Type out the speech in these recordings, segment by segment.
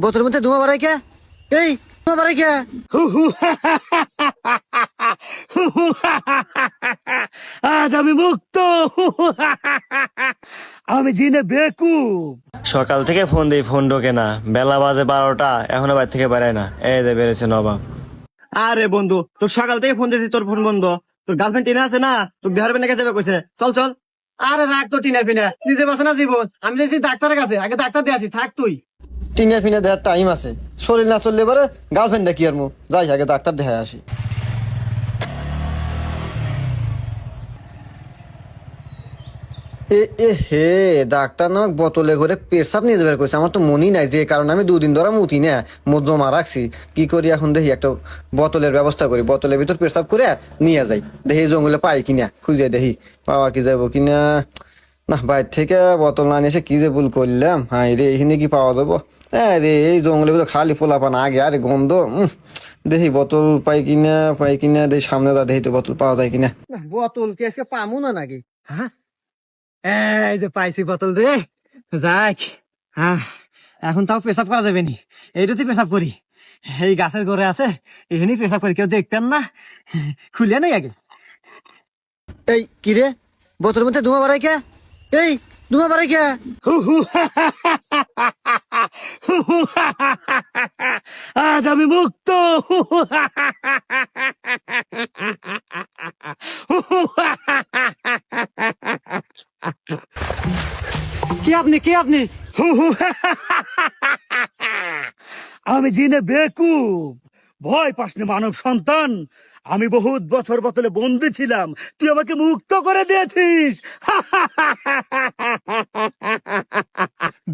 বোতলের মধ্যে ধোঁয়া বাড়াই কে? এই ধোঁয়া বাড়াই কে? আজ আমি মুক্ত। আমি জিনে বেকুব। সকাল থেকে ফোন দিই, ফোন ঢোকে না। বেলা বাজে 12টা, এখনো বাড়ি থেকে বেরায় না। এই যে বেড়েছে নবাব। আরে বন্ধু, তোর সকাল থেকে ফোন দিতে তোর ফোন বন্ধ। তোর গার্লফ্রেন্ড টিনা আছে না, তোর দেহার বেনে কাছে যাবে কইছে। চল চল। আরে রাখ তো টিনা ফিনা, নিজে বাঁচে না জীবন। আমি যাইছি ডাক্তারের কাছে, আগে ডাক্তার দিয়ে আসি। থাক তুই। টিনা ফিনা দেওয়ার টাইম আছে, শরীর না চললে পারে গার্লফ্রেন্ড দেখি আর মু যাই, আগে ডাক্তার দেখায় আসি। এ হে, ডাক্তার নামক বোতলে করে পেশাব নিয়ে যাবে কইছে। আমার তো মনই নাই, যে কারণে আমি 2 দিন ধরে মুতি না, মুখ জমা রাখছি। কি করি এখন দেখি, একটা বোতলের ব্যবস্থা করি, বোতলের ভিতর পেশাব করে নিয়ে যাই। দেখি জঙ্গলে পাই কিনা, খুঁজে দেখি পাওয়া কি যাবো কিনা। না, বাইরে থেকে বোতল না নিয়ে এসে কি যে ভুল করলাম। হাই রে, এখানে কি পাওয়া যাবো? আরে এই জঙ্গলের ভিতর খালি পোলাপান আগে, আরে গন্ধ। দেখি বোতল পাই কিনা দেখি সামনে দা, দেখি তো বোতল পাওয়া যায় কিনা। বোতল কি আজকে পামু না নাকি? হ্যাঁ, এই যে পাইছি বোতল রে। যাক, হ্যাঁ, এখন তাও পেশাব করা যাবে নি। এইটাতে পেশাব করি, এই গাছের ঘরে আছে, এখানেই পেশাব করি, কেউ দেখতেন না। খুলে নেই আগে। এই কি রে, বোতলের মধ্যে ধোঁয়া বাড়াই কে? এই ধোঁয়া বাড়াই কে? আজ আমি মুক্ত। কে আপনি, কে আপনি? আমি জিনে বেকুব। ভয় পাসনি মানব সন্তান। আমি বহুত বছর বোতলে বন্দি ছিলাম, তুই আমাকে মুক্ত করে দিয়েছিস।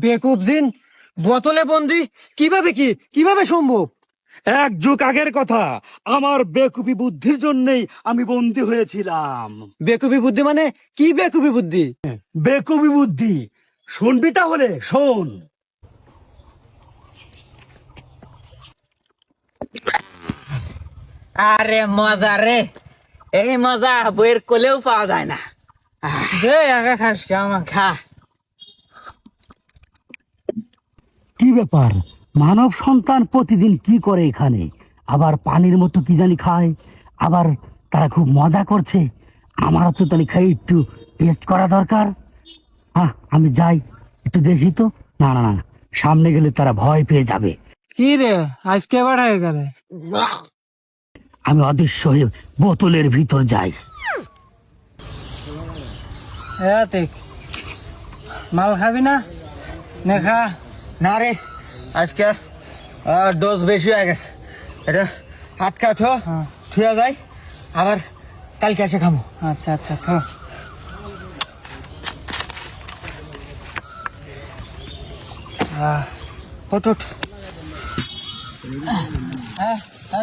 বেকুব জিন, বোতলে বন্দি? কিভাবে সম্ভব? 1 যুগ আগের কথা, আমার বেকুবি বুদ্ধির জন্যই আমি বন্দি হয়েছিলাম। বেকুবি বুদ্ধি মানে কি? বেকুবি বুদ্ধি? বেকুবি বুদ্ধি শুনবি তাহলে শোন। আরে মজা রে, এই মজা বইয়ের কোলেও পাওয়া যায় না। দে আগে খাস, আমার খা। কি ব্যাপার, মানব সন্তান প্রতিদিন কি করে এখানে? আবার পানির মতো কি জানি খায়, আবার তারা খুব মজা করছে। আমারও তো তাহলে খাই একটু টেস্ট করা দরকার। হ্যাঁ, আমি যাই, একটু দেখি তো। না না না, সামনে গেলে তারা ভয় পেয়ে যাবে। কি রে, আজকে বাড়ায় গেলে? আমি অদৃশ্য হয়ে বোতলের ভিতর যাই। মাল খাবি না? নে খা। না রে, আজকে ডোজ বেশি হয়ে গেছে। এটা হাত কাটো, থুয়া যায়, আবার কালকে এসে খাবো। আচ্ছা আচ্ছা, তো ওঠ ওঠ।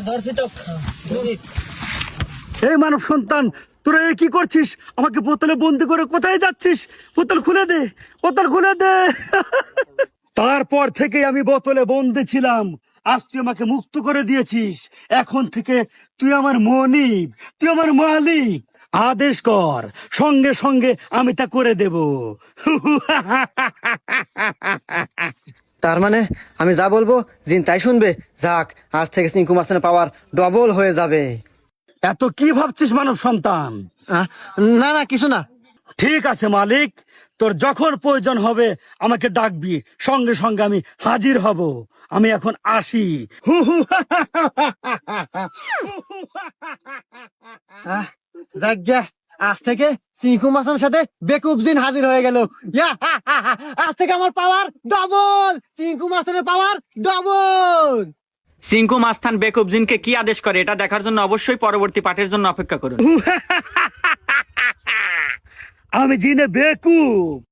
ধরছি তো। এই মানব সন্তান, তোরা এ কি করছিস? আমাকে বোতলে বন্দি করে কোথায় যাচ্ছিস? বোতল খুলে দে, বোতল খুলে দে। তারপর থেকে আমি বোতলে বন্দি ছিলাম, আজ তুই আমাকে মুক্ত করে দিয়েছিস। এখন থেকে তুই আমার মনিব, তুই আমার মালিক। আদেশ কর, সঙ্গে সঙ্গে আমি তা করে দেব। তার মানে আমি যা বলবো জিন তাই শুনবে? যাক, আজ থেকে চিঙ্কু মাস্টারের পাওয়ার ডবল হয়ে যাবে। এত কি ভাবছিস মানব সন্তান? না না, কিছু না। ঠিক আছে মালিক, তোর যখন প্রয়োজন হবে আমাকে ডাকবি, সঙ্গে সঙ্গে আমি হাজির হব। আমি এখন আসি। যাক গে, আজ থেকে চিঙ্কু মাস্টারের সাথে বেকুব জিন হাজির হয়ে গেল। আজ থেকে আমার পাওয়ার ডবল, চিঙ্কু মাস্টারের পাওয়ার ডবল। সিংকু মাস্তান বেকুবজিনকে কি আদেশ করে এটা দেখার জন্য অবশ্যই পরবর্তী পাঠের জন্য অপেক্ষা করুন। আমি জিনে বেকুব।